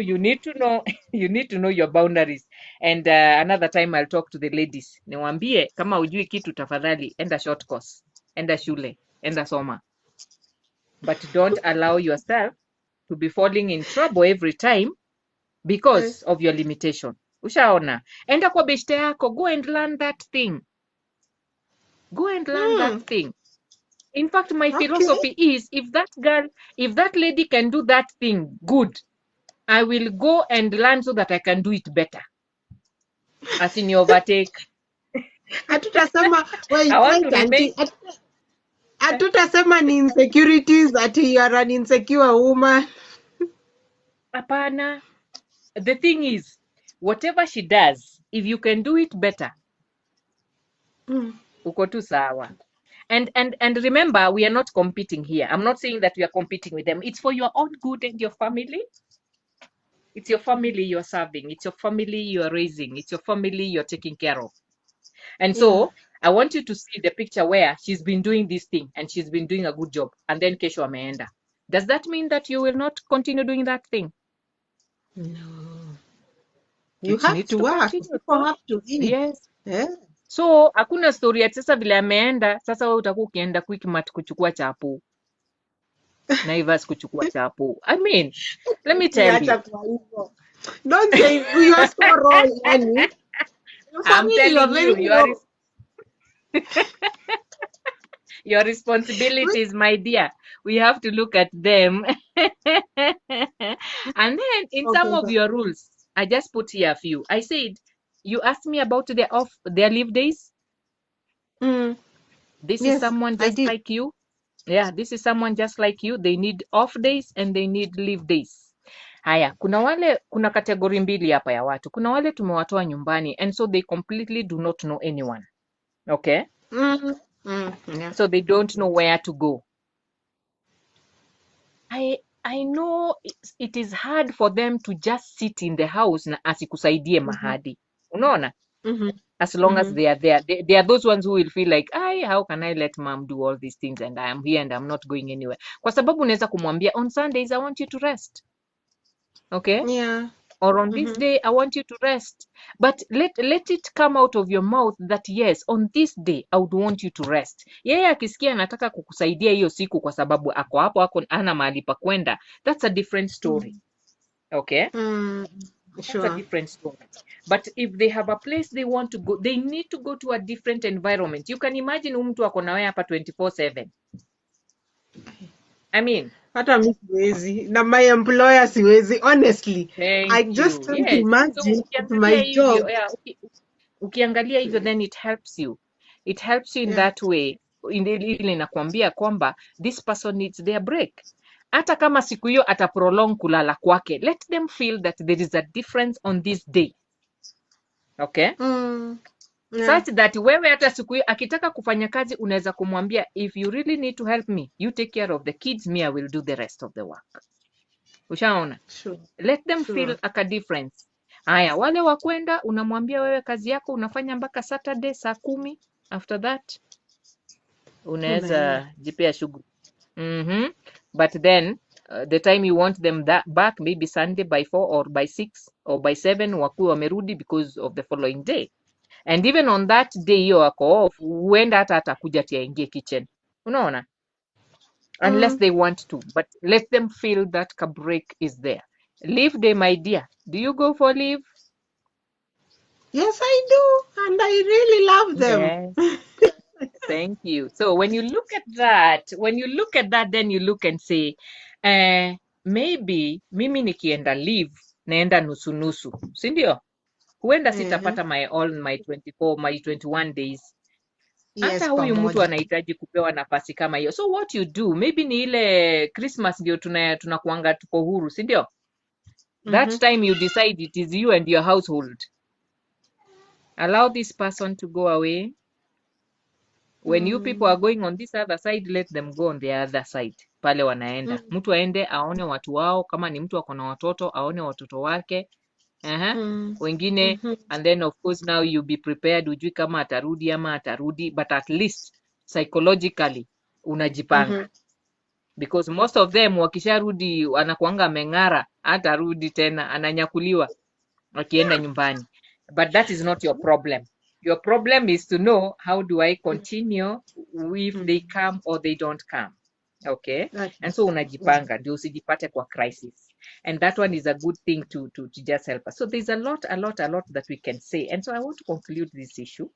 you need to know you need to know your boundaries. And another time I'll talk to the ladies, niwaambie kama ujui kitu, tafadhali enda short course, enda shule, enda soma, but don't allow yourself to be falling in trouble every time because of your limitation. Ushaona, enda kwa beshte yako, go and learn that thing, go and learn that Mm. thing. In fact, my Okay. philosophy is if that lady can do that thing good, I will go and learn so that I can do it better. As in you overtake. Hatutasema I wait, want to wait, remain. auntie. Hatutasema ni insecurities that you are an insecure woman. Apana. The thing is, whatever she does, if you can do it better, Mm. uko tu sawa. And remember, we are not competing here. I'm not saying that we are competing with them. It's for your own good and your family. It's your family you're serving. It's your family you're raising. It's your family you're taking care of. And Yeah. so I want you to see the picture where she's been doing this thing and she's been doing a good job. And then kesho ameenda. Does that mean that you will not continue doing that thing? No. You It have needs to to work. continue. People have to eat. Yes. Yeah. So hakuna story ati sasa vile ameenda sasa wewe utakuwa ukienda Quickmart kuchukua chapo. Naivas kuchukua chapo. I mean, let me tell you. Acha kwa hivyo. Don't say you are so raw, yani. Your I'm family, you are telling very you, raw. your responsibilities, my dear. We have to look at them. And then in some Okay, of your rules, I just put here a few. I said, you asked me about their leave days. Mm. This is Yes, someone I just did. like you. Yeah, this is someone just like you. They need off days and they need leave days. Haya, kuna kategori mbili hapa ya watu. Kuna wale tumewatoa nyumbani and so they completely do not know anyone. Okay? Mm. Mm. Yeah. So they don't know where to go. I know it is hard for them to just sit in the house na asikusaidie mahadi. Unaona? Mm-hmm. As long as Mm-hmm. they are there. They are those ones who will feel like, how can I let mom do all these things and I am here and I'm not going anywhere. Kwa sababu unaweza kumwambia, on Sundays I want you to rest. Okay? Yeah. Or on this Mm-hmm. day I want you to rest. But let it come out of your mouth that yes, on this day I would want you to rest. Yeye akisikia anataka kukusaidia hiyo siku kwa sababu ako ana mahali pa kwenda, that's a different story. Okay? Mm. That's a Sure. different story. But if they have a place they want to go, they need to go to a different environment. You can imagine mtu ako na wewe hapa 24/7. I mean, Hata mi siwezi. Na my employer siwezi. Honestly. I thank just you. can't Yes. So imagine at my ukiangalia hivyo, job. yeah, ukiangalia hivyo then it helps you. It helps you in Yeah. that way. Ile inakwambia kwamba this person needs their break. Hata kama siku hiyo ataprolong kulala kwake, let them feel that there is a difference on this day. Okay? Mm. Yeah. Such that wewe hata siku hiyo akitaka kufanya kazi unaweza kumwambia, if you really need to help me, you take care of the kids, me I will do the rest of the work. Ushaona? Sure. Let them Sure. feel a difference. Haya, wale wa kwenda unamwambia wewe kazi yako unafanya mpaka Saturday saa 10. After that Unaenda. unaweza jipea shughuli. But then the time you want them back, maybe Sunday by 4 or by 6 or by 7 wakuwe wamerudi because of the following day. And even on that day hiyo wako off, huenda hata atakuja ati aingie kitchen. Unaona? Unless they want to, but let them feel that ka break is there. Leave day, my dear. Do you go for leave? Yes, I do. And I really love them. Yes. Thank you. So when you look at that, then you look and say, maybe mimi nikienda leave naenda nusu nusu, si ndio? Huenda sitapata my 24, my 21 days. Hata Yes, huyu mtu pamoja. anahitaji kupewa nafasi kama hiyo. So what you do, maybe ni ile Christmas ndio tunakuanga tuko huru, si ndio? That time you decide it is you and your household. Allow this person to go away. When you people are going on this other side, let them go on the other side. Pale wanaenda. Mtu aende aone watu wao, kama ni mtu ako na watoto, aone watoto wake. Wengine, and then of course now you be prepared, ujui kama atarudi ama atarudi, but at least psychologically unajipanga. Because most of them wakisharudi anakuanga ameng'ara, atarudi tena, ananyakuliwa akienda nyumbani. But that is not your problem. Your problem is to know, how do I continue if they come or they don't come? Okay? And so unajipanga, ndio usijipate kwa crisis. And that one is a good thing to just help us. So there's a lot that we can say. And so I want to conclude this issue.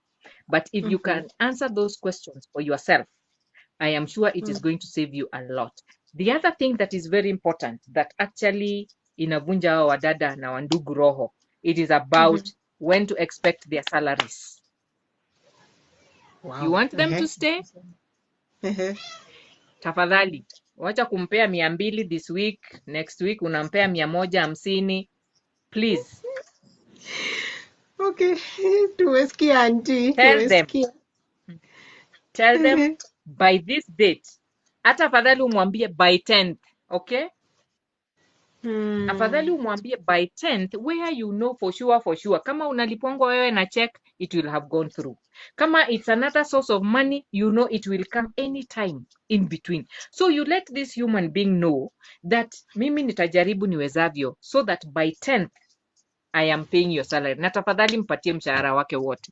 But if you can answer those questions for yourself, I am sure it is going to save you a lot. The other thing that is very important that actually inavunja hawa wadada na wandugu roho, it is about when to expect their salaries. Wow. You want them to stay? Tafadhali, wacha kumpea 200 this week, next week unampea 150. Please. Okay, tumesikia auntie, Tell them by this date. Hata afadhali umwambie by 10th, okay? Afadhali umwambie by 10th, where you know for sure. Kama unalipwangwa wewe na check, it will have gone through. Kama it's another source of money, you know it will come anytime in between. So you let this human being know that mimi nitajaribu niwezavyo, so that by 10th, I am paying your salary. Na tafadhali mpatie mshahara wake wote.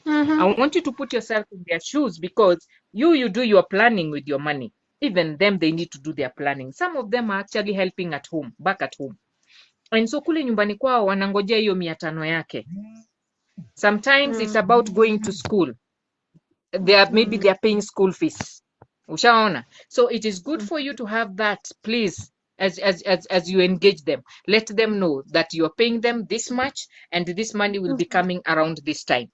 I want you to put yourself in their shoes, because you do your planning with your money. Even them, they need to do their planning. Some of them are actually helping at home, back at home. And so kule nyumbani kwao wanangojea hiyo 500 yake. Sometimes it's about going to school. Maybe they are paying school fees. Ushaona? So it is good for you to have that, please, as you engage them. Let them know that you are paying them this much and this money will be coming around this time.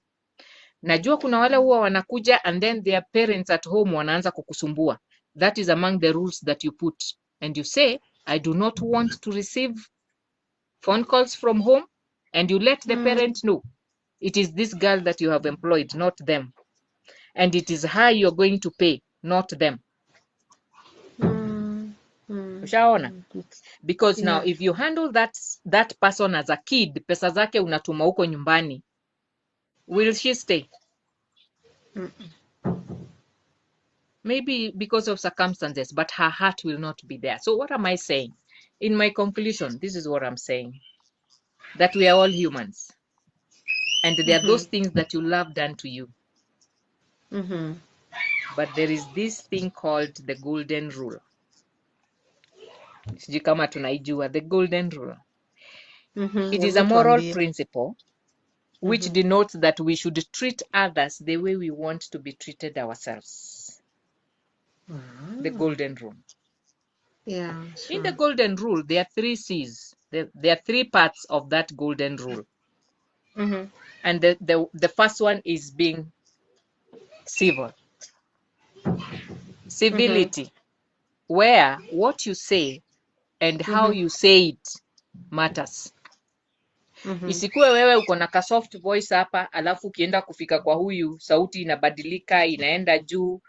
Najua kuna wale huwa wanakuja and then their parents at home wanaanza kukusumbua. That is among the rules that you put. And you say, I do not want to receive phone calls from home. And you let the parent know. It is this girl that you have employed, not them. And it is her you're going to pay, not them. Ushaona? Because now if you handle that person as a kid, pesa zake unatuma huko nyumbani, will she stay? Maybe because of circumstances, but her heart will not be there. So what am I saying? In my conclusion, this is what I'm saying. That we are all humans. And there are those things that you love done to you. But there is this thing called the golden rule. Sijui kama tunaijua, the golden rule. It is a moral principle which denotes that we should treat others the way we want to be treated ourselves. The golden rule. Yeah. Sure. In the golden rule, there are 3 C's. There are 3 parts of that golden rule. And the first one is being civil. Civility, where what you say and how you say it matters. Isikuwe wewe uko na ka soft voice hapa, alafu ukienda kufika kwa huyu sauti inabadilika, inaenda juu,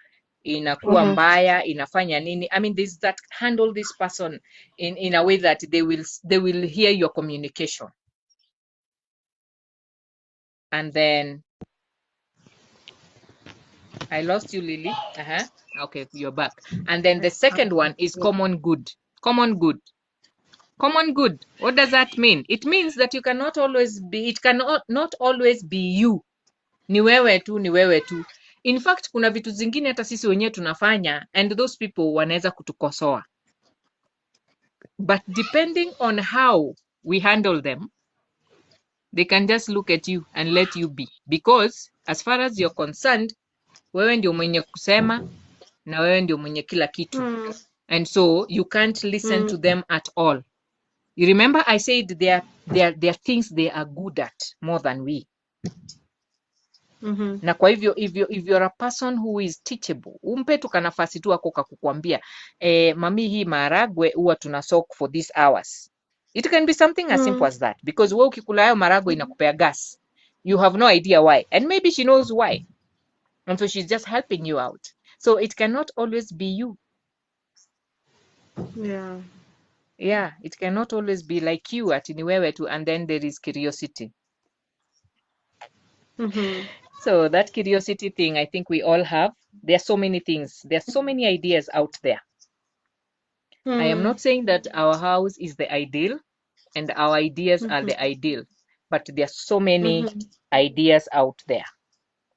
inakuwa mbaya, inafanya nini. I mean, this that handle this person in a way that they will hear your communication. And then I lost you, Lily. Okay, you're back. And then the second one is common good. Common good. Common good. What does that mean? It means that it cannot always be you. Ni wewe tu, ni wewe tu. In fact, kuna vitu zingine hata sisi wenyewe tunafanya and those people wanaweza kutukosoa. But depending on how we handle them, they can just look at you and let you be. Because as far as you're concerned, wewe ndio mwenye kusema na wewe ndio mwenye kila kitu. And so you can't listen to them at all. You remember I said there are things they are good at more than we. Na kwa hivyo if you're a person who is teachable, umpe tu kanafasi tu ako kakukwambia, mami hii maragwe huwa tuna soak for these hours. It can be something as simple as that, because wewe ukikula hayo maragwe inakupea gas. You have no idea why, and maybe she knows why. And so she's just helping you out. So it cannot always be you. Yeah, it cannot always be like you ati ni wewe tu, and then there is curiosity. So that curiosity thing, I think we all have. There are so many things. There are so many ideas out there. I am not saying that our house is the ideal and our ideas are the ideal, but there are so many ideas out there.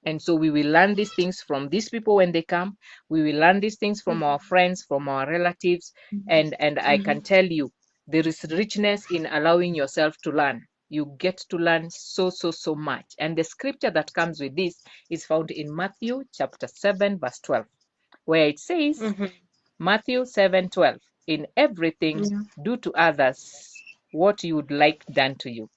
And so we will learn these things from these people when they come. We will learn these things from our friends, from our relatives. And I can tell you, there is richness in allowing yourself to learn. you get to learn so much. And the scripture that comes with this is found in Matthew chapter 7 verse 12, where it says, Matthew 7:12, in everything Yeah. do to others what you would like done to you.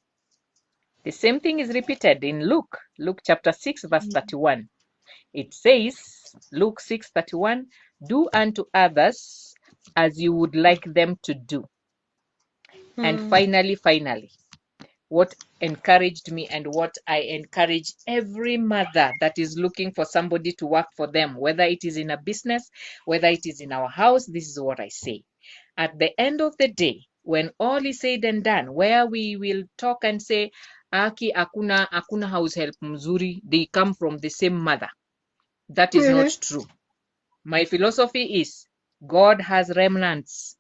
The same thing is repeated in Luke chapter 6 verse 31. It says, Luke 6:31, do unto others as you would like them to do. And finally, what encouraged me and what I encourage every mother that is looking for somebody to work for them, whether it is in a business, whether it is in our house, this is what I say. At the end of the day, when all is said and done, where we will talk and say, Aki, akuna house help mzuri, they come from the same mother. That is not true. My philosophy is God has remnants.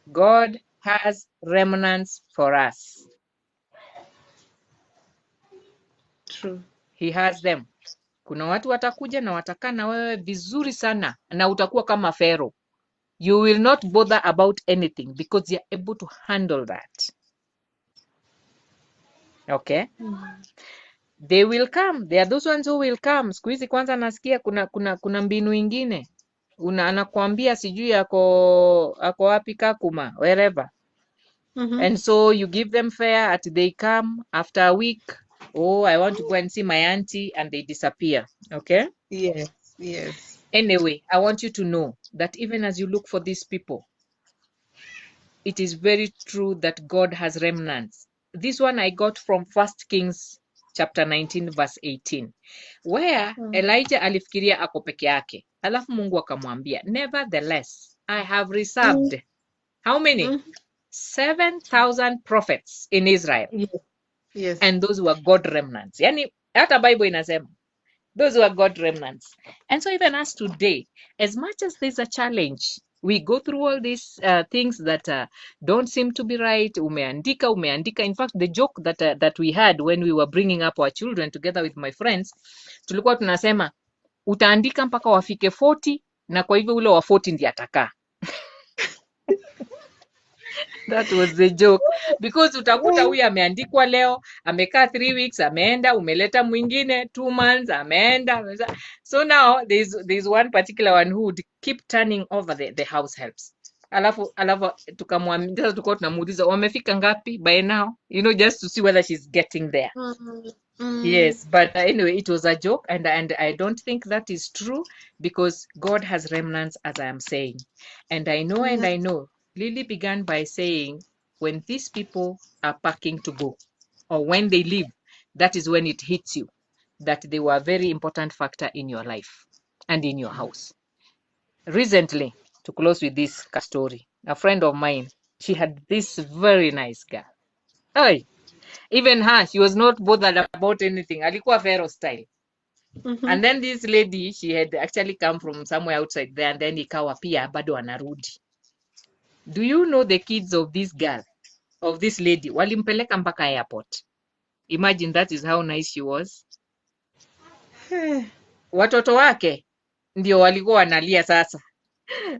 God has remnants for us. True. He has them. Kuna watu watakuja na watakaa na wewe vizuri sana na utakuwa kama Pharaoh. You will not bother about anything because you're able to handle that. Okay? They will come. They are those ones who will come. Siku hizi kwanza nasikia kuna mbinu ingine. Anakuambia sijui ako wapi Kakuma, wherever. And so you give them fare at they come after a week. Oh, I want to go and see my auntie, and they disappear. Okay? Yes. Anyway, I want you to know that even as you look for these people, it is very true that God has remnants. This one I got from 1 Kings chapter 19 verse 18, where Elijah alifikiria ako peke yake, alafu Mungu akamwambia, nevertheless I have reserved how many? 7,000 prophets in Israel. Yes. And those were God remnants. Yani hata Bible inasema those were God remnants. And so even us today, as much as there's a challenge, we go through all these things that don't seem to be right. Umeandika. In fact, the joke that we had when we were bringing up our children together with my friends, tulikuwa tunasema utaandika mpaka wafike 40 na kwa hivyo ule wa 40 ndiye atakaa. That was the joke, because utakuta huyu ameandikwa leo, amekaa 3 weeks, ameenda, umeleta mwingine 2 months, ameenda. So now there's one particular one who would keep turning over the house helps. Alafu tukamwambia, tulikuwa tunamuuliza wamefika ngapi by now, just to see whether she's getting there. Yes, but anyway, it was a joke, and I don't think that is true, because God has remnants, as I am saying. And I know Lily began by saying, when these people are packing to go, or when they leave, that is when it hits you that they were a very important factor in your life and in your house. Recently, to close with this story, a friend of mine, she had this very nice girl. Hey, even her, she was not bothered about anything. Alikuwa Pharaoh style. And then this lady, she had actually come from somewhere outside there, and then ikawa pia bado anarudi. Do you know the kids of this girl, of this lady, walimpeleka mpaka airport? Imagine, that is how nice she was. Watoto wake ndio walikuwa wanalia sasa.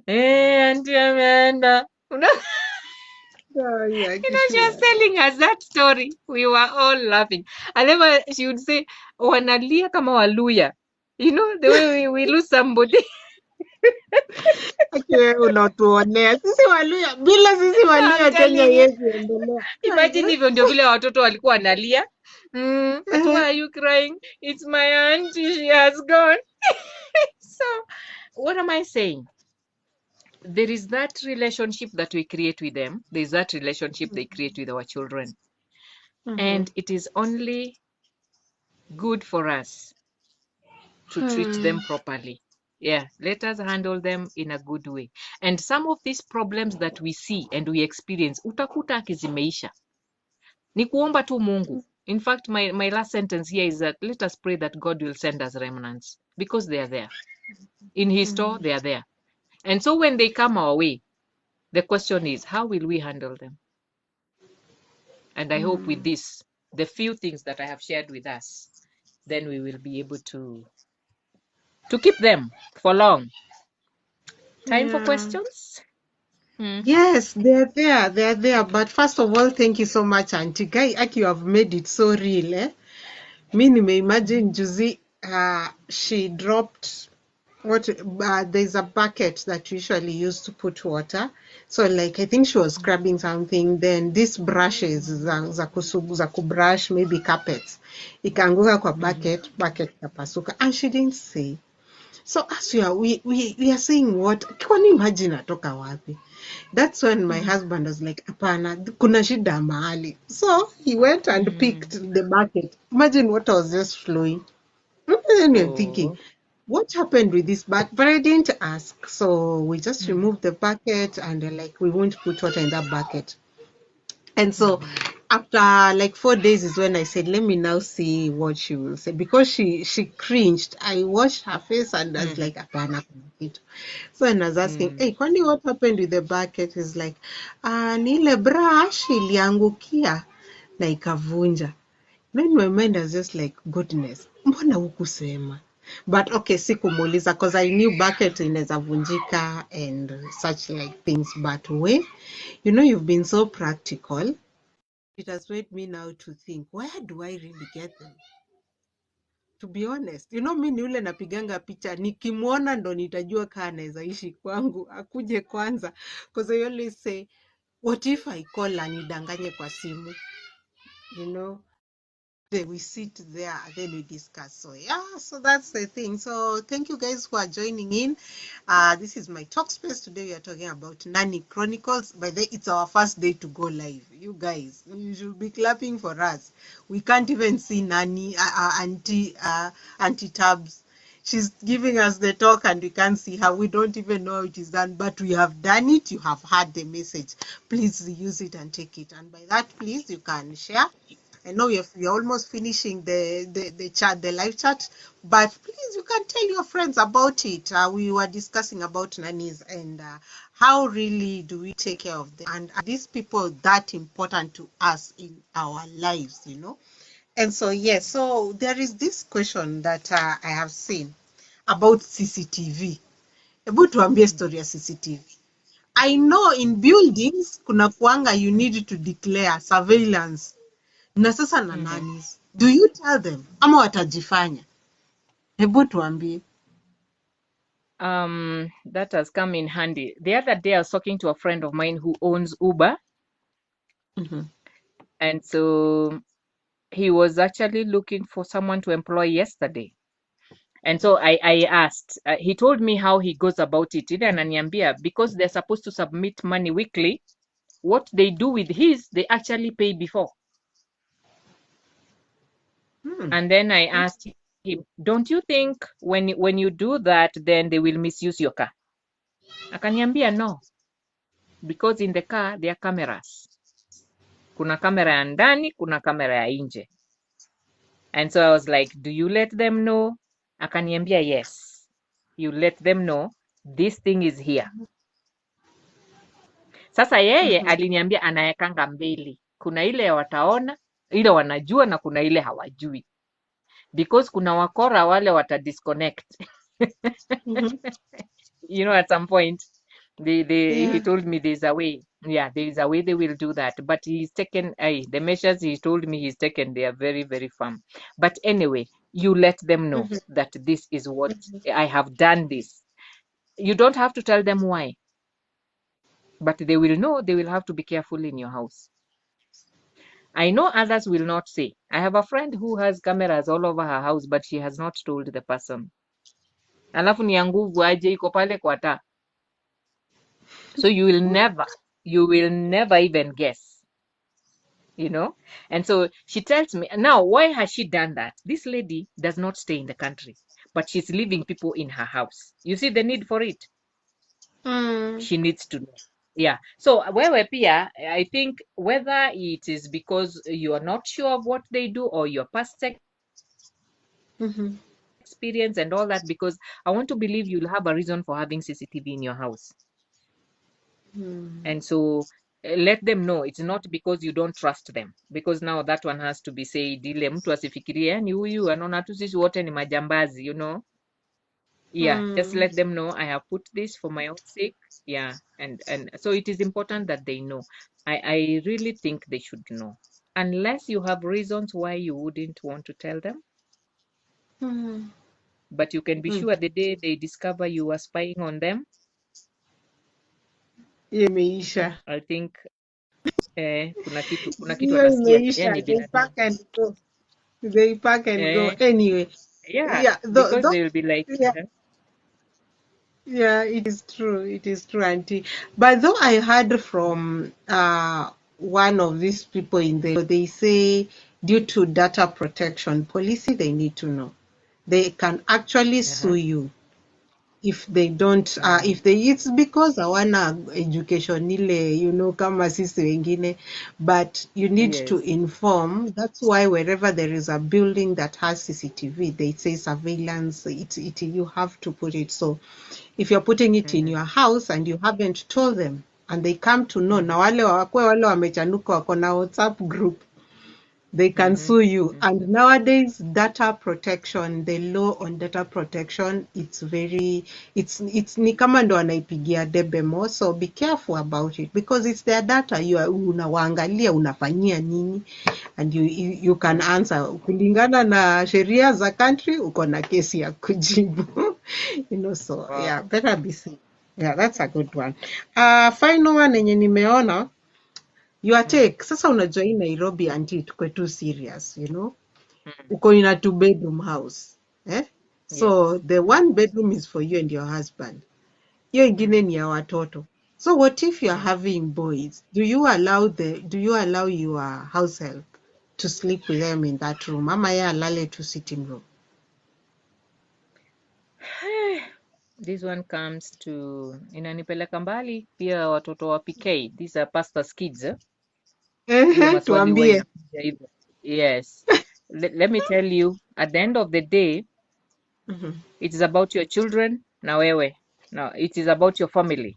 Auntie ameenda. She was telling us that story. We were all laughing. And then she would say, wanalia kama Waluya. The way we lose somebody. Unatuonea sisi Waluya, bila sisi Waluya Kenya yetu endelea. Imagine hivyo ndio vile watoto walikuwa wanalia. But why are you crying? It's my auntie, she has gone. So, what am I saying? There is that relationship that we create with them. There is that relationship they create with our children. And it is only good for us to treat them properly. Yeah, let us handle them in a good way. And some of these problems that we see and we experience, utakuta akizimeisha. Ni kuomba tu Mungu. In fact, my last sentence here is that let us pray that God will send us remnants, because they are there. In his store, they are there. And so when they come our way, the question is, how will we handle them? And I hope with this, the few things that I have shared with us, then we will be able to keep them for long. Time for questions? Mm. Yes, they're there. They're there. But first of all, thank you so much, Auntie Guy. Aki, you have made it so real, eh? Mi nimeimagine juzi, she dropped what, there's a bucket that you usually use to put water. So like I think she was scrubbing something, then these brushes za kubrush maybe carpets. Ikaanguka kwa Mhm. bucket ikapasuka, and she didn't say. So as we are saying what, kwani maji natoka wapi? That's when my Mhm. husband was like, hapana, kuna shida mahali. So he went and picked Mhm. the bucket. Imagine water was just flowing. And then you're thinking, Oh. what happened with this bucket? But I didn't ask. So we just Mhm. removed the bucket and like we won't put water in that bucket. And so Mhm. after like 4 days is when I said, let me now see what she will say. Because she cringed. I washed her face and I was Mhm. like, hapana kuna kitu. So when I was asking, Mm. hey, kwani what happened with the bucket? He's like, ni ile brush iliangukia na ikavunja. Then my mind was just like, goodness, mbona hukusema? But okay, sikumuuliza because I knew bucket inaweza vunjika and such like things. But you've been so practical. It has made me now to think, where do I really get them? To be honest, mi ni ule napiganga picha, nikimwona ndo nitajua kaa anaweza ishi kwangu, akuje kwanza. Because I always say, what if I call anidanganye kwa simu? You know? Then we sit there and then we discuss. So yeah, so that's the thing. So thank you guys who are joining in. This is my talk space. Today we are talking about Nanny Chronicles. By the way, it's our first day to go live. You guys, you should be clapping for us. We can't even see Nanny, Auntie Tabs. She's giving us the talk and we can't see her. We don't even know how it is done, but we have done it. You have heard the message. Please use it and take it. And by that, please, you can share. I know we're almost finishing the chat, the live chat, but please, you can tell your friends about it. We were discussing about nannies and how really do we take care of them, and are these people that important to us in our lives? And so, yes, so there is this question that I have seen about CCTV. Hebu tuambie Mhm. story ya CCTV. I know in buildings kuna kuanga you need to declare surveillance na sasa na Mhm. nannies. Do you tell them ama watajifanya? Hebu tuambie. That has come in handy. The other day, I was talking to a friend of mine who owns Uber, Mhm. and so he was actually looking for someone to employ yesterday. And so I asked. He told me how he goes about it. Ile ananiambia because they're supposed to submit money weekly. What they do with his, they actually pay before. Hmm. And then I asked him, "Don't you think when you do that, then they will misuse your car?" Akaniambia no, because in the car there are cameras. Kuna kamera ya ndani, kuna kamera ya nje. And so I was like, "Do you let them know?" Akaniambia yes. You let them know this thing is here. Sasa yeye Mhm. aliniambia anayekanga mbili. Kuna ile wataona, ile wanajua na kuna ile hawajui. Because kuna wakora wale wata disconnect. Mhm. At some point, he Yeah. told me there's a way. Yeah, there is a way they will do that. But he's taken, the measures he told me he's taken, they are very, very firm. But anyway, you let them know Mhm. that this is what Mhm. I have done this. You don't have to tell them why, but they will know. They will have to be careful in your house. I know others will not say. I have a friend who has cameras all over her house, but she has not told the person. Alafu ni ya nguvu aje iko pale kwa taa. So you will never even guess, you know? And so she tells me, now, why has she done that? This lady does not stay in the country, but she's leaving people in her house. You see the need for it? Mm. She needs to know. Yeah. So wewe pia, I think whether it is because you are not sure of what they do or your past Mhm. experience and all that, because I want to believe you'll have a reason for having CCTV in your house. Mm. And so let them know it's not because you don't trust them, because now that one has to be said, ile mtu asifikirie ni huyu anaona tu sisi wote ni majambazi. Yeah, just Hmm. let them know I have put this for my own sake. Yeah, and so it is important that they know. I really think they should know. Unless you have reasons why you wouldn't want to tell them, Hmm. but you can be Hmm. sure the day they discover you are spying on them, Imeisha. I think kuna kitu Hiyo atasikia. Yeye imeisha. ni They pack binadamu. and go. They pack and go. Eh, Anyway, yeah, yeah, because they will be like, yeah, yeah, it is true. It is true, Auntie. But though I heard from one of these people in the, they say due to data protection policy, they need to know. They can actually sue uh-huh, you if they don't mm-hmm, if they, it's because hawana education ile, kama sisi wengine, but you need to yes, inform. That's why wherever there is a building that has CCTV, they say surveillance, you have to put it. So if you're putting it in mm-hmm, your house and you haven't told them and they come to know, na mm-hmm, wale wamechanuka wako na WhatsApp group, they can mm-hmm, sue you. mm-hmm. And nowadays, data protection, the law on data protection, it's very, it's ni kama ndo wanaipigia debe more. So be careful about it because it's their data. Unawaangalia unafanyia nini, and you can Mm. answer kulingana na sheria za country. Uko na kesi ya kujibu. So Wow. yeah, better be safe. Yeah, that's a good one. Final one yenye nimeona, your Mm, take. Sasa unajua hii Nairobi anti tukwe too serious, mm, uko in a two bedroom house. yes. So the one bedroom is for you and your husband. Hiyo ingine Mm, ni ya watoto. So what if you are mm. having boys? Do you allow your house help to sleep with them in that room? Ama yeye alale tu sitting room. This one comes to inanipeleka mbali pia watoto wa PK. These are pastors kids. Hiyo maswali huwa Tuambie. inakuja hivyo. Yes. Let me tell you, at the end of the day, Mhm. it is about your children na wewe. No, it is about your family.